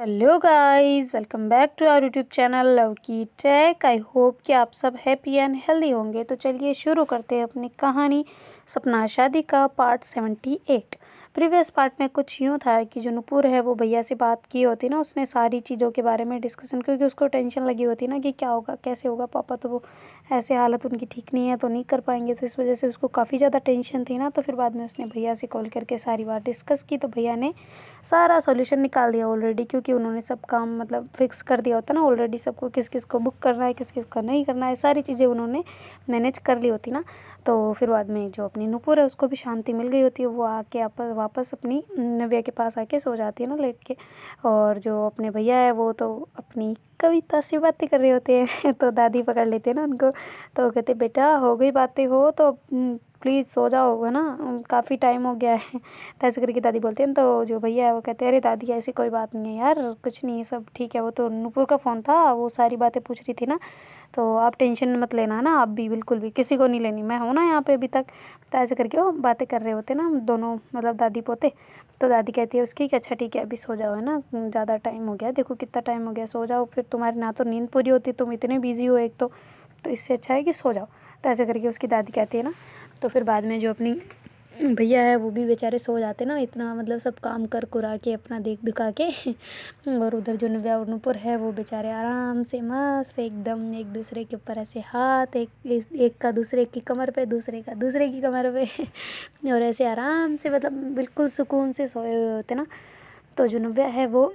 Hello guys, welcome back to our YouTube channel love की tech. I hope कि आप सब हैप्पी एंड हेल्दी होंगे। तो चलिए शुरू करते हैं अपनी कहानी सपना शादी का पार्ट 78। प्रीवियस पार्ट में कुछ यूँ था कि जो नुपुर है वो भैया से बात की होती ना, उसने सारी चीज़ों के बारे में डिस्कशन, क्योंकि उसको टेंशन लगी होती ना कि क्या होगा कैसे होगा, पापा तो वो ऐसे हालत उनकी ठीक नहीं है तो नहीं कर पाएंगे, तो इस वजह से उसको काफ़ी ज़्यादा टेंशन थी ना। तो फिर बाद में उसने भैया से कॉल करके सारी बात डिस्कस की, तो भैया ने सारा सॉल्यूशन निकाल दिया ऑलरेडी, क्योंकि उन्होंने सब काम मतलब फिक्स कर दिया होता ना ऑलरेडी, सबको किस किस को बुक करना है किस किस को नहीं करना है, सारी चीज़ें उन्होंने मैनेज कर ली होती ना। तो फिर बाद में जो अपनी नुपुर है उसको भी शांति मिल गई होती है, वो आके वापस अपनी नव्या के पास आके सो जाती है ना लेट के। और जो अपने भैया है वो तो अपनी कविता से बातें कर रहे होते हैं तो दादी पकड़ लेते हैं ना उनको, तो कहते बेटा हो गई बातें हो तो प्लीज़ सो जाओ, है ना, काफ़ी टाइम हो गया है। तो ऐसे करके दादी बोलते हैं, तो जो भैया है वो कहते हैं अरे दादी ऐसी कोई बात नहीं है यार, कुछ नहीं, सब ठीक है, वो तो नुपुर का फ़ोन था, वो सारी बातें पूछ रही थी ना, तो आप टेंशन मत लेना ना, आप भी बिल्कुल भी किसी को नहीं लेनी, मैं हूँ ना यहाँ पे अभी तक। तो ऐसे करके वो बातें कर रहे होते ना हम दोनों, मतलब दादी पोते। तो दादी कहती है उसकी कि अच्छा ठीक है अभी सो जाओ, है ना, ज़्यादा टाइम हो गया, देखो कितना टाइम हो गया, सो जाओ, फिर तुम्हारी ना तो नींद पूरी होती, तुम इतने बिजी हो एक तो इससे अच्छा है कि सो जाओ। तो ऐसे करके उसकी दादी कहती है ना। तो फिर बाद में जो अपनी भैया है वो भी बेचारे सो जाते ना, इतना मतलब सब काम कर कुरा के अपना देख दुखा के और उधर जो नव्या और नूपुर है वो बेचारे आराम से मस्त एकदम एक दूसरे के ऊपर ऐसे हाथ, एक का दूसरे की कमर पे, दूसरे का दूसरे की कमर पे और ऐसे आराम से मतलब बिल्कुल सुकून से सोए हुए होते ना। तो जो नव्या है वो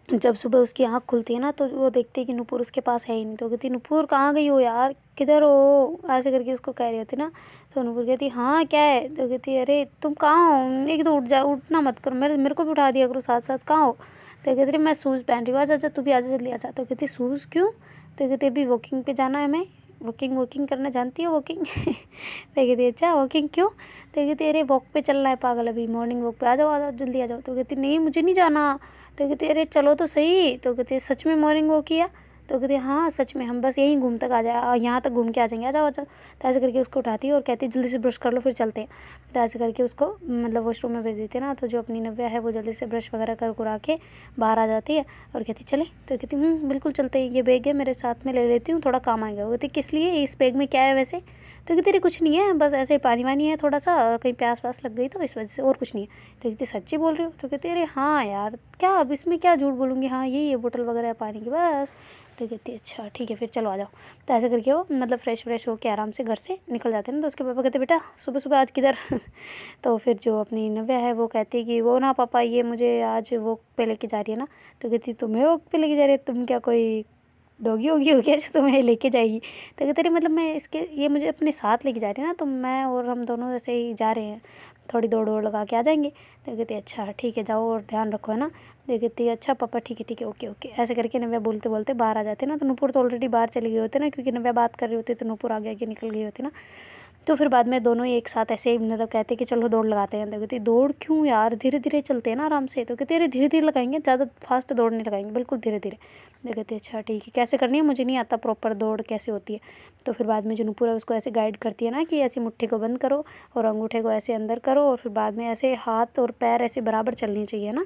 जब सुबह उसकी आँख खुलती है ना तो वो देखती है कि नूपुर उसके पास है ही नहीं, तो कहती नूपुर कहाँ गई हो यार, किधर हो, ऐसे करके उसको कह रही होती ना। तो नूपुर कहती हाँ क्या है, तो कहती अरे तुम कहाँ हो, एक तो उठ जा, उठना मत करो, मेरे को भी उठा दिया करो साथ साथ, कहाँ हो। तो कहती मैं शूज़ पहन रही हूँ, अच्छा तू भी आजा जल्दी आजा। तो कहती शूज़ क्यों, तो कहती अभी वॉकिंग पे जाना है, मैं वॉकिंग करना जानती है वॉकिंग तो कहती अच्छा वॉकिंग क्यों, तो कहती अरे वॉक पे चलना है पागल, अभी मॉर्निंग वॉक पे आ जाओ जल्दी आ जाओ। तो कहती नहीं मुझे नहीं जाना, तो कहती अरे चलो तो सही, तो कहती सच में मॉर्निंग वॉक किया, तो कहती हाँ सच में, हम बस यहीं घूम तक आ जाए, यहाँ तक घूम के आ जाएंगे, आ जाओ आ जाओ। तो ऐसे करके उसको उठाती है और कहती है जल्दी से ब्रश कर लो फिर चलते हैं। तो ऐसे करके उसको मतलब वॉशरूम में भेज देते हैं ना। तो जो अपनी नव्या है वो जल्दी से ब्रश वगैरह कर कुरा के बाहर आ जाती है और कहती चले, तो कहती बिल्कुल चलते हैं, ये बैग है मेरे साथ में ले लेती हूँ, थोड़ा काम आएगा। वो कहती किस लिए, इस बैग में क्या है वैसे, तो कहती अरे कुछ नहीं है, बस ऐसे पानी वानी है थोड़ा सा, कहीं प्यास व्यास लग गई तो इस वजह से, और कुछ नहीं है। तो कहती सच्ची बोल रही हो, तो कहती अरे हाँ यार क्या अब इसमें क्या झूठ बोलूँगी, हाँ यही है बोतल वगैरह है पानी की बस। तो कहती अच्छा ठीक है फिर चलो आ जाओ। तो ऐसे करके वो मतलब फ्रेश हो के आराम से घर से निकल जाते हैं ना। तो उसके पापा कहते बेटा सुबह सुबह आज किधर तो फिर जो अपनी नव्या है वो कहती है कि वो ना पापा ये मुझे आज वॉक पे लेके जा रही है ना। तो कहती तुम्हें वॉक पे लेके जा रही है, तुम क्या कोई डॉगी होगी हो क्या जो तुम्हें लेके जाएगी। तो कहते रहे मतलब मैं इसके ये मुझे अपने साथ लेके जा रही है ना, तो मैं और हम दोनों ऐसे ही जा रहे हैं, थोड़ी दौड़ वोड़ लगा के आ जाएंगे। तो कहती अच्छा ठीक है जाओ और ध्यान रखो, है ना। तो कहती है अच्छा पापा ठीक है ओके ओके। ऐसे करके नव्या बोलते बोलते बाहर आ जाते ना। तो नूपुर तो ऑलरेडी बाहर चली गई होती ना, क्योंकि नव्या बात कर रही होती तो नूपुर आगे आगे निकल गई होती ना। तो फिर बाद में दोनों ही एक साथ ऐसे मतलब कहते कि चलो दौड़ लगाते हैं। तो कहती दौड़ क्यों यार, धीरे धीरे चलते हैं ना आराम से। तो कहते अरे धीरे धीरे लगाएंगे, ज़्यादा फास्ट दौड़ नहीं लगाएंगे, बिल्कुल धीरे धीरे। तो कहते अच्छा ठीक है, कैसे करनी है मुझे नहीं आता प्रॉपर दौड़ कैसे होती है। तो फिर बाद में जो नूपुर है उसको ऐसे गाइड करती है ना कि ऐसे मुट्ठी को बंद करो और अंगूठे को ऐसे अंदर करो, और फिर बाद में ऐसे हाथ और पैर ऐसे बराबर चलनी चाहिए ना,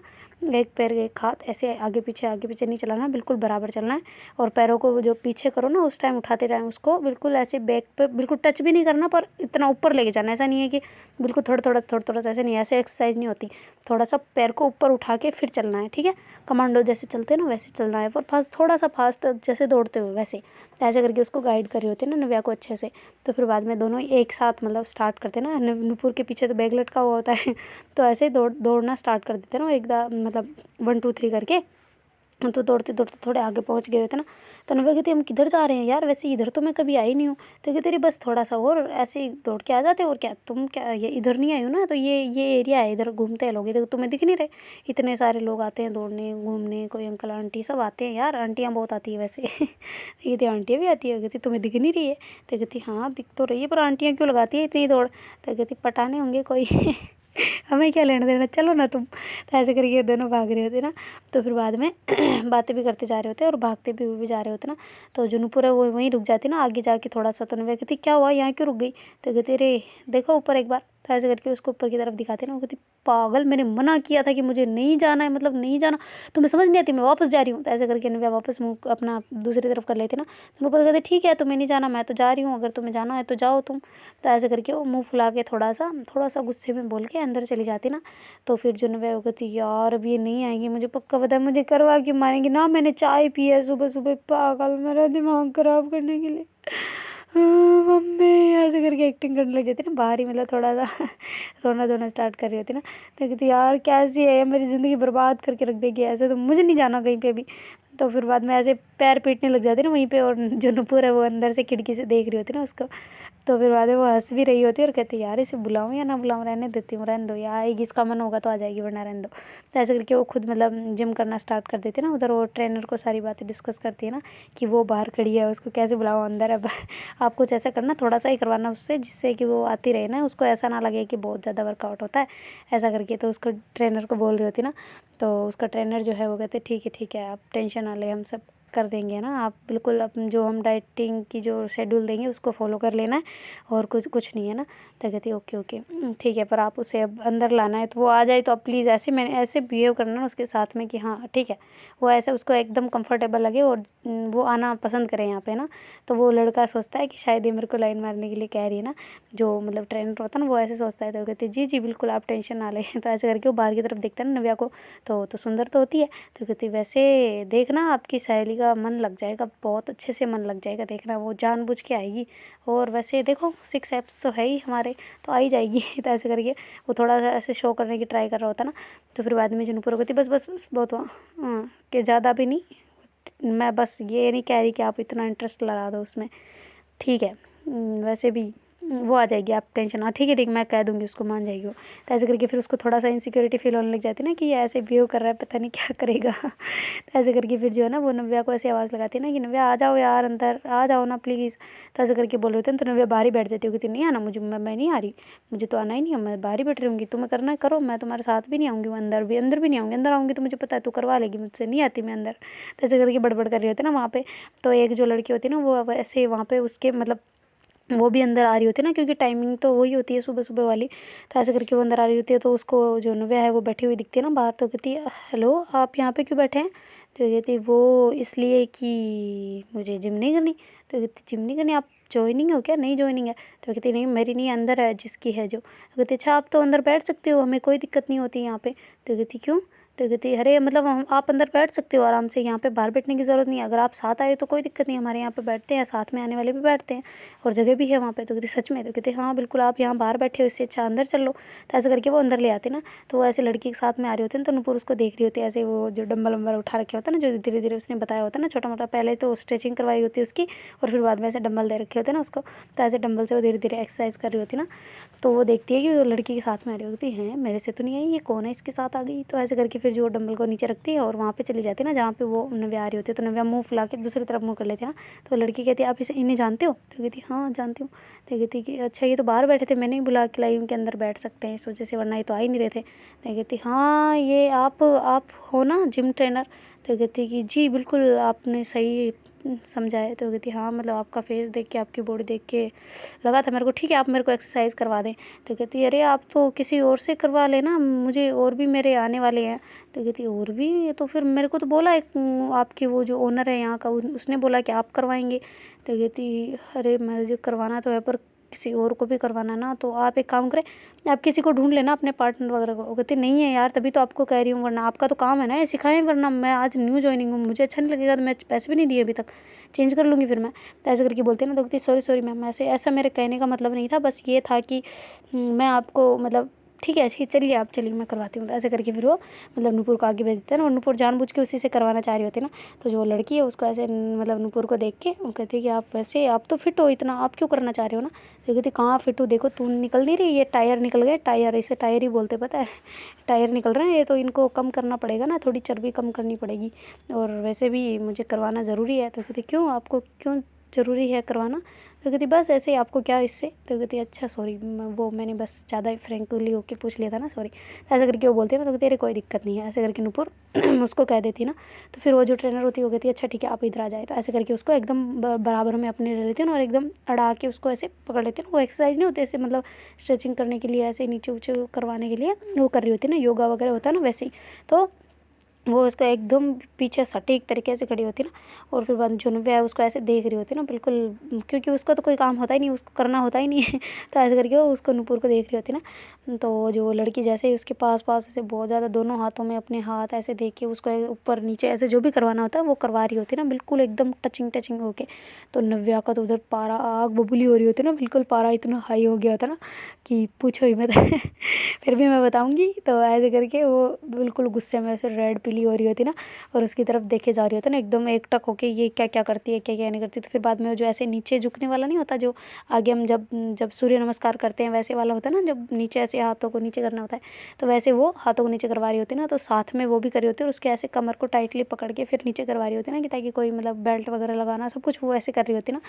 एक पैर एक हाथ ऐसे आगे पीछे नहीं चलाना, बिल्कुल बराबर चलना है। और पैरों को जो पीछे करो ना उस टाइम उठाते टाइम उसको बिल्कुल ऐसे बैक पे बिल्कुल टच भी नहीं करना, पर इतना ऊपर लेके जाना, ऐसा नहीं है कि बिल्कुल थोड़ा सा ऐसे नहीं, ऐसे एक्सरसाइज नहीं होती, थोड़ा सा पैर को ऊपर उठा के फिर चलना है, ठीक है। कमांडो जैसे चलते हैं ना वैसे चलना है, पर फास्ट थोड़ा सा फास्ट जैसे दौड़ते हुए वैसे। तो ऐसे करके उसको गाइड कर रही होती है ना नव्या को अच्छे से। तो फिर बाद में दोनों एक साथ मतलब स्टार्ट करते हैं ना, नूपुर के पीछे तो बैग लटका हुआ होता है तो ऐसे ही दौड़ना स्टार्ट कर देते हैं ना एकदम मतलब 1 2 3 करके। तो दौड़ते दौड़ते थोड़े आगे पहुंच गए होते ना। तो नव्या कहती हम किधर जा रहे हैं यार, वैसे इधर तो मैं कभी आई नहीं हूँ। तो कहती अरे बस थोड़ा सा और ऐसे ही दौड़ के आ जाते, और क्या तुम क्या ये इधर नहीं आई हो ना, तो ये एरिया है, इधर घूमते हैं लोग, इधर तुम्हें दिख नहीं रहे, इतने सारे लोग आते हैं दौड़ने घूमने, कोई अंकल आंटी सब आते हैं यार, आंटियाँ बहुत आती है वैसे कहती आंटियाँ भी आती है, कहती तुम्हें दिख नहीं रही है। तो कहती हाँ दिख तो रही है, पर आंटियाँ क्यों लगाती है इतनी दौड़। तो कहती पटाने होंगे कोई हमें क्या लेना देना, चलो ना तुम। तो ऐसे करके दोनों भाग रहे होते ना। तो फिर बाद में बातें भी करते जा रहे होते और भागते भी जा रहे होते ना। तो जो नूपुर है वो वहीं रुक जाती ना आगे जाके थोड़ा सा। तो नव्या कहती क्या हुआ यहाँ क्यों रुक गई। तो कहती अरे देखो ऊपर एक बार। तो ऐसे करके उसको ऊपर की तरफ दिखाते ना, वो कहती पागल, मैंने मना किया था कि मुझे नहीं जाना है, मतलब नहीं जाना, तुम्हें समझ नहीं आती, मैं वापस जा रही हूँ। तो ऐसे करके नव्या वापस मुँह अपना दूसरी तरफ कर लेती ना, तो ऊपर कहते ठीक है तुम्हें नहीं जाना, मैं तो जा रही हूँ, अगर तुम्हें जाना है तो जाओ तुम। तो ऐसे करके वो मुँह फुला के थोड़ा सा गुस्से में बोल के अंदर चली जाती ना। तो फिर जो नव्या वो कहती यार अब ये नहीं आएगी, मुझे पक्का पता है मुझे करवा के मारेंगी ना, मैंने चाय पी है सुबह सुबह, पागल, मेरा दिमाग खराब करने के लिए। मम्मी ऐसे करके एक्टिंग करने लग जाती ना, बाहर ही मतलब थोड़ा सा रोना धोना स्टार्ट कर रही होती ना। तो कहती यार कैसी है, मेरी ज़िंदगी बर्बाद करके रख देगी ऐसे, तो मुझे नहीं जाना कहीं पे भी। तो फिर बाद में ऐसे पैर पीटने लग जाते ना वहीं पे, और जो नुपुर है वो अंदर से खिड़की से देख रही होती ना उसको। तो फिर बाद में वो हंस भी रही होती है और कहती है यार इसे बुलाऊँ या ना बुलाऊँ, रहने देती हूँ, रहने दो, या आएगी इसका मन होगा तो आ जाएगी वरना रहने दो। तो ऐसे करके वो खुद मतलब जिम करना स्टार्ट कर देती है ना। उधर वो ट्रेनर को सारी बातें डिस्कस करती है ना कि वो बाहर खड़ी है, उसको कैसे बुलाऊँ अंदर। अब आप कुछ ऐसा करना, थोड़ा सा ही करवाना उससे, जिससे कि वो आती रहे ना, उसको ऐसा ना लगे कि बहुत ज़्यादा वर्कआउट होता है ऐसा करके। तो उसको ट्रेनर को बोल रही होती ना, तो उसका ट्रेनर जो है वो कहते ठीक है आप टेंशन ना लें, हम सब कर देंगे ना, आप बिल्कुल अपन जो हम डाइटिंग की जो शेड्यूल देंगे उसको फॉलो कर लेना है, और कुछ नहीं है ना। तो कहती है ओके ठीक है, पर आप उसे अब अंदर लाना है, तो वो आ जाए तो आप प्लीज़ ऐसे बिहेव करना ना उसके साथ में कि हाँ ठीक है, वो ऐसे उसको एकदम कंफर्टेबल लगे और वो आना पसंद करे यहाँ पे ना। तो वो लड़का सोचता है कि शायद ये मेरे को लाइन मारने के लिए कह रही है ना, जो मतलब ट्रेनर होता है ना वो ऐसे सोचता है। तो वो कहती है जी बिल्कुल आप टेंशन ना लें। तो ऐसे करके वो बाहर की तरफ देखता है ना नव्या को, तो सुंदर तो होती है। तो कहती वैसे देखना आपकी सहेली का मन लग जाएगा, बहुत अच्छे से मन लग जाएगा, देखना वो जानबूझ के आएगी, और वैसे देखो 6 एब्स तो है ही हमारे, तो आ ही जाएगी। तो ऐसे करके वो थोड़ा सा ऐसे शो करने की ट्राई कर रहा होता ना। तो फिर बाद में जुनूपुर कहती बस बहुत हुआ, कि ज़्यादा भी नहीं, मैं बस ये नहीं कह रही कि आप इतना इंटरेस्ट लगा दो उसमें, ठीक है। वैसे भी वो आ जाएगी, आप टेंशन, हाँ ठीक है मैं कह दूँगी उसको, मान जाएगी वो। तो ऐसे करके फिर उसको थोड़ा सा इनसिक्योरिटी फील होने लग जाती है ना कि ये ऐसे बिहेव कर रहा है, पता नहीं क्या करेगा। तो ऐसे करके फिर जो है ना वो नव्या को ऐसे आवाज़ लगाती है ना कि नव्या आ जाओ यार अंदर, आ जाओ ना प्लीज़। तो ऐसे करके बोल रहे होते हैं, तो नव्या बाहर ही बैठ जाती है, कहती नहीं आना मुझे, मैं नहीं आ रही, मुझे तो आना ही नहीं है, मैं बाहर ही बैठ रहूँगी, तुम्हें करना है करो, मैं तुम्हारे साथ भी नहीं आऊँगी, मैं अंदर भी नहीं आऊँगी, अंदर आऊँगी तो मुझे पता है तू करवा लेगी मुझसे, नहीं आती मैं अंदर। तो ऐसे करके बड़बड़ कर रही होती है ना वहाँ पे। तो एक जो लड़की होती है ना वो ऐसे वहाँ पे उसके मतलब वो भी अंदर आ रही होती है ना, क्योंकि टाइमिंग तो वही होती है सुबह सुबह वाली। तो ऐसे करके वो अंदर आ रही होती है, तो उसको जो नव्या है वो बैठी हुई दिखती है ना बाहर। तो कहती है हेलो आप यहाँ पे क्यों बैठे हैं। तो कहती है वो इसलिए कि मुझे जिम नहीं करनी। तो कहती जिम नहीं करनी, आप ज्वाइनिंग हो क्या, नहीं ज्वाइनिंग है। तो कहती नहीं मेरी नहीं, अंदर है जिसकी है जो। तो कहती अच्छा आप तो अंदर बैठ सकते हो, हमें कोई दिक्कत नहीं होती यहाँ पे। तो कहती क्यों। तो कहती अरे मतलब हम आप अंदर बैठ सकते हो आराम से, यहाँ पे बाहर बैठने की ज़रूरत नहीं है, अगर आप साथ आए तो कोई दिक्कत नहीं, हमारे यहाँ पे बैठते हैं, साथ में आने वाले भी बैठते हैं और जगह भी है वहाँ पे। तो कहती सच में। तो कहते हाँ बिल्कुल, आप यहाँ बाहर बैठे हो, इससे अच्छा अंदर चल लो। तो ऐसे करके वो अंदर ले आते ना। तो वो ऐसे लड़की के साथ में आ रही होती है, तो नूपुर उसको देख रही होती है ऐसे, वो जो डम्बल वम्बल उठा रखे होता है ना, जो धीरे धीरे उसने बताया होता है ना छोटा मोटा, पहले तो स्ट्रेचिंग करवाई होती है उसकी, और फिर बाद में ऐसे डम्बल दे रखे होते हैं ना उसको। तो ऐसे डम्बल से वो धीरे धीरे एक्सरसाइज कर रही होती ना। तो वो देखती है कि वो लड़की के साथ में आ रही होती है, मेरे से तो नहीं आई, ये कौन है इसके साथ आ गई। तो ऐसे करके फिर जो डम्बल को नीचे रखती है और वहाँ पे चली जाती है ना जहाँ पे वो नव्या आ रही होती है। तो नव्या मुंह फुला के दूसरी तरफ मुंह कर लेती है ना। तो लड़की कहती है आप इन्हें जानते हो। तो कहती हाँ जानती हूँ। तो कहती कि अच्छा ये तो बाहर बैठे थे, मैंने ही बुला के लाई हूँ कि अंदर बैठ सकते हैं इस वजह से, वरना ये तो आ ही नहीं रहे थे। तो कहती हाँ ये आप हो ना जिम ट्रेनर। तो कहती कि जी बिल्कुल आपने सही समझा है। तो कहती हाँ मतलब आपका फेस देख के, आपकी बॉडी देख के लगा था मेरे को, ठीक है आप मेरे को एक्सरसाइज करवा दें। तो कहती अरे आप तो किसी और से करवा लेना, मुझे और भी मेरे आने वाले हैं। तो कहती और भी, तो फिर मेरे को तो बोला एक आपकी वो जो ओनर है यहाँ का, उसने बोला कि आप करवाएंगे। तो कहती अरे मुझे करवाना तो है, पर किसी और को भी करवाना ना, तो आप एक काम करें, आप किसी को ढूंढ लेना अपने पार्टनर वगैरह को। वो कहती नहीं है यार, तभी तो आपको कह रही हूँ, वरना आपका तो काम है ना ये सिखाएं, वरना मैं आज न्यू ज्वाइनिंग हूँ, मुझे अच्छा नहीं लगेगा, तो मैं पैसे भी नहीं दिए अभी तक, चेंज कर लूँगी फिर मैं। तो ऐसे करके बोलते हैं ना। तो कहती सॉरी मैम, ऐसा मेरे कहने का मतलब नहीं था, बस ये था कि मैं आपको मतलब ठीक है चलिए आप चलिए मैं करवाती हूँ। तो ऐसे करके फिर वो मतलब नूपुर को आगे भेज देते हैं ना, और नूपुर जानबूझ के उसी से करवाना चाह रही होती है ना। तो जो लड़की है उसको ऐसे मतलब नूपुर को देख के वो कहती है कि आप वैसे आप तो फिट हो इतना, आप क्यों करना चाह रहे हो ना। तो कहती कहाँ फिट हो, देखो तू निकल नहीं रही, ये टायर निकल गए, टायर, इसे टायर ही बोलते पता है, टायर निकल रहे हैं ये, तो इनको कम करना पड़ेगा ना, थोड़ी चर्बी कम करनी पड़ेगी, और वैसे भी मुझे करवाना ज़रूरी है। तो कहती क्यों, आपको क्यों ज़रूरी है करवाना? तो कहती बस ऐसे ही, आपको क्या इससे? तो कहती अच्छा सॉरी, वो मैंने बस ज़्यादा ही फ्रेंकली होके पूछ लिया था ना, सॉरी। ऐसे करके वो बोलती है ना, तो कहती अरे कोई दिक्कत नहीं है, ऐसे करके नूपुर उसको कह देती ना। तो फिर वो जो ट्रेनर होती है वो कहती है अच्छा ठीक है आप इधर आ जाए। तो ऐसे करके उसको एकदम बराबर में अपने ले लेती है ना, और एकदम अड़ा के उसको ऐसे पकड़ लेती है ना। वो एक्सरसाइज नहीं होती ऐसे, मतलब स्ट्रेचिंग करने के लिए ऐसे नीचे ऊँचे करवाने के लिए वो कर रही होती है ना, योगा वगैरह होता है ना वैसे ही। तो वो उसको एकदम पीछे सटीक तरीके से खड़ी होती है ना, और फिर बाद में जो नव्या है उसको ऐसे देख रही होती है ना बिल्कुल, क्योंकि उसका तो कोई काम होता ही नहीं, उसको करना होता ही नहीं है। तो ऐसे करके वो उसको नूपुर को देख रही होती है ना। तो जो लड़की जैसे ही उसके पास पास ऐसे बहुत ज़्यादा दोनों हाथों में अपने हाथ ऐसे देख के उसको ऊपर नीचे ऐसे जो भी करवाना होता है वो करवा रही होती है ना, बिल्कुल एकदम टचिंग टचिंग होके। तो नव्या का तो उधर पारा आग बबूली हो रही होती है ना, बिल्कुल पारा इतना हाई हो गया होता ना कि पूछो ही मत। फिर भी मैं बताऊँगी। तो ऐसे करके वो बिल्कुल गुस्से में ऐसे रेड पीली हो रही होती ना, और उसकी तरफ देखे जा रही होती ना एकदम एकटक होके, ये क्या क्या करती है, क्या क्या नहीं करती। तो फिर बाद में वो जो ऐसे नीचे झुकने वाला नहीं होता, जो आगे हम जब जब सूर्य नमस्कार करते हैं वैसे वाला होता है ना, जब नीचे ऐसे हाथों को नीचे करना होता है, तो वैसे वो हाथों को नीचे करवा रही होती है ना। तो साथ में वो भी कर रही होती है, और उसके ऐसे कमर को टाइटली पकड़ के फिर नीचे करवा रही होती है ना, कि ताकि कोई मतलब बेल्ट वगैरह लगाना सब कुछ वो ऐसे कर रही होती है ना।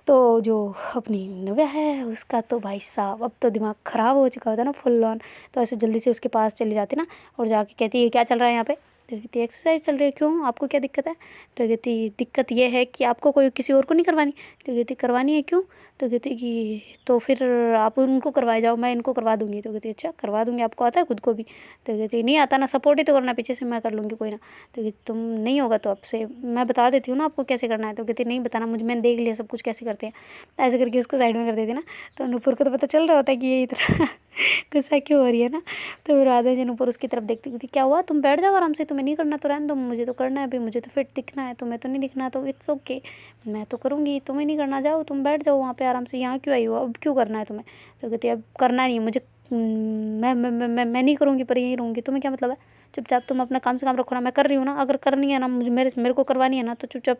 तो जो अपनी नव्या है उसका तो भाई साहब अब तो दिमाग ख़राब हो चुका होता है ना फुल ऑन। तो ऐसे जल्दी से उसके पास चली जाती ना, और जाके कहती है क्या चल रहा है यहाँ पे? तो कहती एक्सरसाइज चल रही है। क्यों, आपको क्या दिक्कत है? तो कहती दिक्कत ये है कि आपको कोई किसी और को नहीं करवानी। तो कहती करवानी है, क्यों? तो कहती कि तो फिर आप उनको करवाए जाओ, मैं इनको करवा दूँगी। तो कहती अच्छा करवा दूँगी, आपको आता है खुद को भी? तो कहती नहीं आता ना, सपोर्ट ही तो करना, पीछे से मैं कर लूँगी कोई ना। तो कहती तुम नहीं होगा तो आपसे मैं बता देती हूँ ना आपको कैसे करना है। तो कहती नहीं बताना मुझे, मैंने देख लिया सब कुछ कैसे करते हैं। ऐसे करके उसको साइड में कर देती ना। तो नूपुर को तो पता चल रहा होता है कि ये इतना गुस्सा क्यों हो रही है ना। तो फिर आधे जन ऊपर उसकी तरफ देखती थी, क्या हुआ, तुम बैठ जाओ आराम से, तुम्हें नहीं करना तो रहने दो, मुझे तो करना है भाई, मुझे तो फिट दिखना है, तुम्हें तो नहीं दिखना, तो इट्स ओके, मैं तो करूँगी, तुम्हें नहीं करना, जाओ तुम बैठ जाओ वहाँ पे आराम से, यहाँ क्यों आई हो, अब क्यों करना है तुम्हें? तो कहती है अब करना नहीं है मुझे, मैं नहीं करूँगी पर यहीं रहूँगी, तुम्हें क्या मतलब है, चुपचाप तुम अपना काम से काम रखो ना, मैं कर रही हूँ ना, अगर करनी है ना मुझे, मेरे को करवानी है ना तो चुपचाप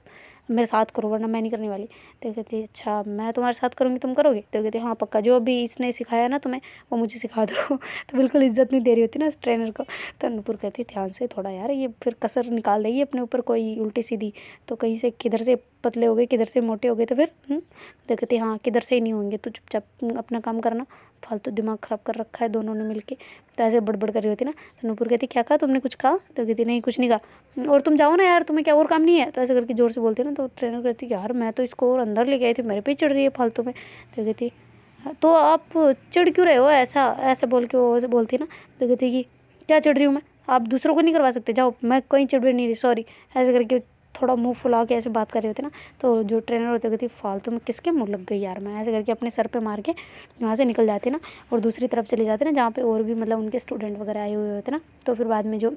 मेरे साथ करो, वरना मैं नहीं करने वाली। तो कहती अच्छा मैं तुम्हारे साथ करूँगी, तुम करोगे? तो कहती हाँ पक्का, जो भी इसने सिखाया ना तुम्हें वो मुझे सिखा दो। तो बिल्कुल इज्जत नहीं दे रही होती ना उस ट्रेनर को। तो नूपुर कहती ध्यान से थोड़ा यार, ये फिर कसर निकाल देगी अपने ऊपर कोई उल्टी सीधी, तो कहीं से किधर से पतले हो गए किधर से मोटे हो गए तो फिर। तो कहती हाँ किधर से ही नहीं होंगे, तो चुपचाप अपना काम करना, फालतू दिमाग ख़राब कर रखा है दोनों ने मिलके। तो ऐसे बड़बड़ कर रही होती ना। तो नूपुर कहती क्या कहा तुमने, कुछ कहा? तो कहती नहीं कुछ नहीं कहा, और तुम जाओ ना यार, तुम्हें क्या और काम नहीं है? तो ऐसे करके ज़ोर से बोलती है ना। तो ट्रेनर कहती यार मैं तो इसको और अंदर लेके आई थी, मेरे पे चढ़ रही है फालतू में। तो कहती तो आप चिढ़ क्यों रहे हो, ऐसा ऐसे बोल के वो ऐसे बोलती है ना। तो कहती कि क्या चिढ़ रही हूँ मैं, आप दूसरों को नहीं करवा सकते, जाओ, मैं कोई चिढ़ नहीं रही, सॉरी। ऐसे करके थोड़ा मुंह फुला के ऐसे बात कर रहे होते ना। तो जो ट्रेनर होते कहती फालतू में किसके मुंह लग गई यार, मैं ऐसे करके अपने सर पे मार के वहाँ से निकल जाती ना, और दूसरी तरफ चले जाते ना जहाँ पे और भी मतलब उनके स्टूडेंट वगैरह आए हुए होते ना। तो फिर बाद में जो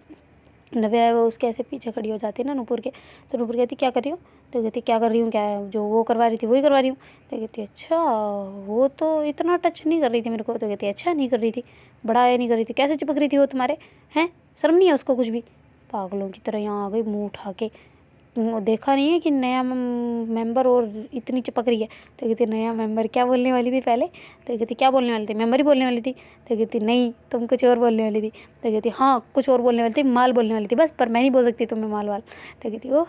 नव्या है वो उसके ऐसे पीछे खड़ी हो जाती है ना नूपुर के। तो नूपुर कहती क्या कर रही हो? तो कहती क्या कर रही हूँ, क्या है जो वो करवा रही थी वही करवा रही हूँ। तो कहती अच्छा वो तो इतना टच नहीं कर रही थी मेरे को। तो कहती अच्छा नहीं कर रही थी, बड़ा आया नहीं कर रही थी, कैसे चिपक रही थी वो तुम्हारे, हैं शर्म नहीं है उसको कुछ भी? पागलों की तरह यहाँ आ गई मुँह उठा के, देखा नहीं है कि नया मेंबर और इतनी चिपक रही है। तो कहती नया मेंबर, क्या बोलने वाली थी पहले? तो कहती क्या बोलने वाली थी, मेंबर ही बोलने वाली थी। तो कहती नहीं तुम कुछ और बोलने वाली थी। तो कहती हाँ कुछ और बोलने वाली थी, माल बोलने वाली थी बस, पर मैं नहीं बोल सकती तुम्हें माल वाल। तो कहती ओहो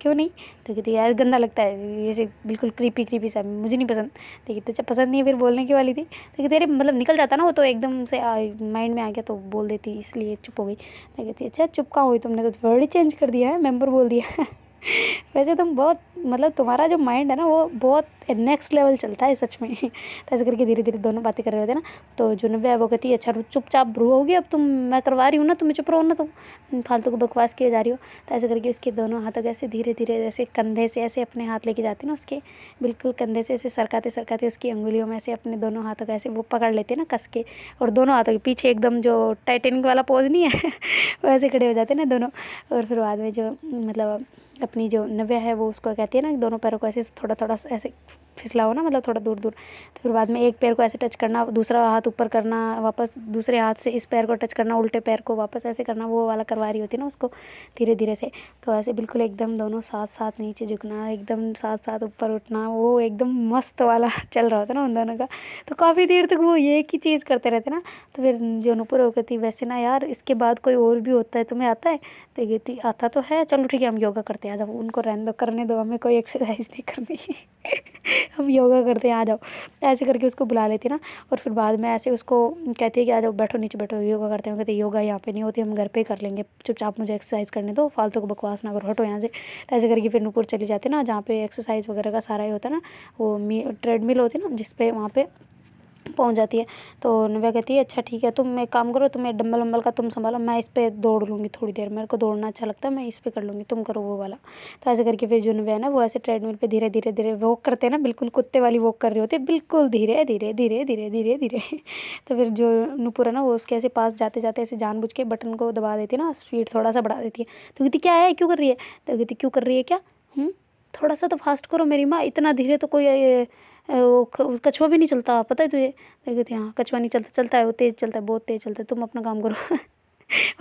क्यों नहीं? तो कहती यार गंदा लगता है ये, बिल्कुल क्रीपी क्रीपी सा, मुझे नहीं पसंद। तो कहती अच्छा पसंद नहीं है फिर बोलने की वाली थी। तो कहती अरे मतलब निकल जाता ना वो, तो एकदम से माइंड में आ गया तो बोल देती, इसलिए चुप हो गई। तो कहती अच्छा चुप कहाँ हुई तुमने, तो वर्ड ही चेंज कर दिया है, मेंबर बोल दिया। वैसे तुम बहुत मतलब तुम्हारा जो माइंड है ना वो बहुत नेक्स्ट लेवल चलता है सच में। तो ऐसे करके धीरे धीरे दोनों बातें कर रहे होते हैं ना। तो जो नव्या है वो कहती है अच्छा चुपचाप रहोगी अब तुम, मैं करवा रही हूँ ना, तुम्हें चुप रहो ना, तुम फालतू को बकवास किए जा रही हो। तो ऐसे करके उसके दोनों हाथों को ऐसे धीरे धीरे ऐसे कंधे से ऐसे अपने हाथ लेके जाती ना उसके, बिल्कुल कंधे से ऐसे सरकाते सरकाते उसकी अंगुलियों में ऐसे अपने दोनों हाथों को ऐसे वो पकड़ लेते ना कस के, और दोनों हाथों के पीछे एकदम जो टाइटेनिक वाला पोज नहीं है वैसे खड़े हो जाते ना दोनों। और फिर बाद में जो मतलब अपनी जो नव्या है वो उसको कहती है ना दोनों पैरों को ऐसे थोड़ा थोड़ा ऐसे फिसला हो ना, मतलब थोड़ा दूर दूर। तो फिर बाद में एक पैर को ऐसे टच करना, दूसरा हाथ ऊपर करना, वापस दूसरे हाथ से इस पैर को टच करना, उल्टे पैर को वापस ऐसे करना, वो वाला करवा रही होती है ना उसको धीरे धीरे से। तो ऐसे बिल्कुल एकदम दोनों साथ साथ नीचे झुकना, एकदम साथ साथ ऊपर उठना, वो एकदम मस्त वाला चल रहा होता ना उन दोनों का। तो काफ़ी देर तक वो एक ही चीज़ करते रहते ना। तो फिर जो नुपुर हो कहती वैसे ना यार इसके बाद कोई और भी होता है, तुम्हें आता है? तो कहती आता तो है, चलो ठीक है हम योगा करते हैं, आ जाओ। उनको रहने दो, करने दो, हमें कोई एक्सरसाइज नहीं करनी हम योगा करते हैं, आ जाओ। ऐसे करके उसको बुला लेती ना। और फिर बाद में ऐसे उसको कहती है कि आ जाओ, बैठो नीचे बैठो, योगा करते हैं। कहते योगा यहाँ पे नहीं होती, हम घर पे कर लेंगे, चुपचाप मुझे एक्सरसाइज करने दो, फालतू को बकवास ना करो, हटो यहाँ से। तो ऐसे करके फिर नुपुर चली जाती ना जहाँ पे एक्सरसाइज वगैरह का सारा ही होता है ना, वो ट्रेडमिल होती है ना जिसपे, वहाँ पे पहुंच जाती है। तो नव्या कहती है अच्छा ठीक है, तुम एक काम करो, तुम्हें डम्बल वम्बल का तुम संभालो, मैं इस पे दौड़ लूँगी थोड़ी देर, मेरे को दौड़ना अच्छा लगता है, मैं इस पे कर लूँगी, तुम करो वो वाला। तो ऐसे करके फिर जो नव्या है ना वो ऐसे ट्रेडमिल पे धीरे धीरे धीरे वॉक करते हैं ना, बिल्कुल कुत्ते वाली वॉक कर रही होती है, बिल्कुल धीरे धीरे धीरे धीरे धीरे धीरे। तो फिर जो नुपुर है ना वो उसके ऐसे पास जाते जाते ऐसे जानबूझ के बटन को दबा देती है ना, स्पीड थोड़ा सा बढ़ा देती है। तो कहती क्या है, क्यों कर रही है? तो कहती क्यों कर रही है क्या? थोड़ा सा तो फास्ट करो मेरी माँ, इतना धीरे तो कोई वो कछुआ भी नहीं चलता, पता है तुझे? तो कहती हाँ कछुआ नहीं चलता, चलता है वो तेज़ चलता है, बहुत तेज़ चलता है, तुम अपना काम करो।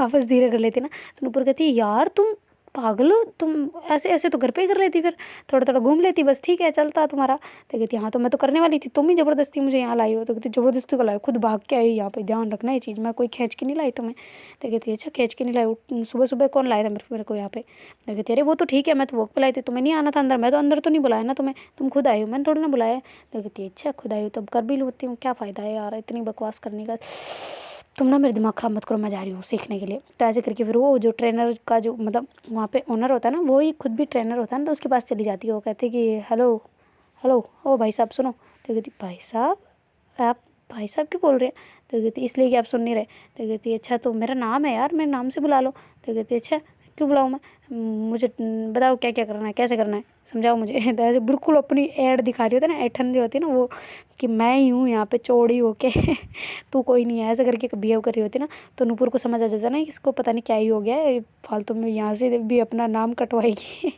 वापस धीरे कर लेती ना। तो नुपुर कहती है यार तुम पागल हो तुम, ऐसे ऐसे तो घर पे ही कर लेती, फिर थोड़ा थोड़ा घूम लेती, बस ठीक है चलता तुम्हारा। तो कहती हाँ तो मैं तो करने वाली थी, तुम ही ज़बरदस्ती मुझे यहाँ लाई हो। तो कहती ज़बरदस्ती को लाई, खुद भाग के आई यहाँ पे, ध्यान रखना ये चीज़, मैं कोई खींच के नहीं लाई तुम्हें। तो कहती है अच्छा खींच के नहीं लाई, सुबह सुबह कौन लाया था मेरे को यहाँ पे? तो कहती अरे वो तो ठीक है, मैं तो वॉक पे लाई थी, तुम्हें नहीं आना था अंदर, मैं तो अंदर तो नहीं बुलाया ना तुम्हें, तुम खुद आई हो, मैंने थोड़ा ना बुलाया। तो कहती है अच्छा खुद आई हो तब कर भी लेती हूँ, क्या फ़ायदा है यार इतनी बकवास करने का, तुम ना मेरे दिमाग ख़राब मत करो, मैं जा रही हूँ सीखने के लिए। तो ऐसे करके फिर वो जो ट्रेनर का जो मतलब वहाँ पे ओनर होता है ना, वो ही खुद भी ट्रेनर होता है ना, तो उसके पास चली जाती है। वो कहते हैं कि हेलो हेलो ओ भाई साहब सुनो। तो कहती भाई साहब, आप भाई साहब क्यों बोल रहे हैं? तो कहती इसलिए कि आप सुन नहीं रहे। तो कहती अच्छा तो मेरा नाम है यार, मेरे नाम से बुला लो। तो कहती अच्छा क्यों बुलाऊँ मैं, मुझे बताओ क्या क्या करना है, कैसे करना है, समझाओ मुझे। तो ऐसे बिल्कुल अपनी ऐड दिखा रही होती है ना, ऐठन जो होती है ना वो, कि मैं ही हूँ यहाँ पे चौड़ी होके तू कोई नहीं है, ऐसे करके बिहेव कर रही होती है ना। तो नूपुर को समझ आ जाता है ना कि इसको पता नहीं क्या ही हो गया है, फालतू में यहाँ से भी अपना नाम कटवाएगी।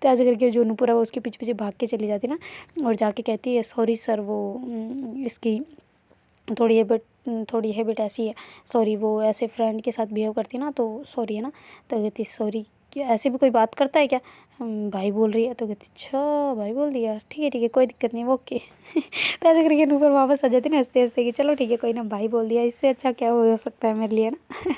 तो ऐसे करके जो नूपुर है वो उसके पीछे पीछे भाग के चली जाती है ना, और जाके कहती है सॉरी सर, वो इसकी थोड़ी हैबिट ऐसी है, सॉरी वो ऐसे फ्रेंड के साथ बिहेव करती है ना, तो सॉरी है ना। तो कहती सॉरी, क्या ऐसे भी कोई बात करता है क्या? भाई बोल रही है। तो कहती अच्छा भाई बोल दिया, ठीक है कोई दिक्कत नहीं, ओके। तो ऐसे करके ऊपर वापस आ जाती ना हंसते हंसते कि चलो ठीक है कोई ना, भाई बोल दिया, इससे अच्छा क्या हो सकता है मेरे लिए ना।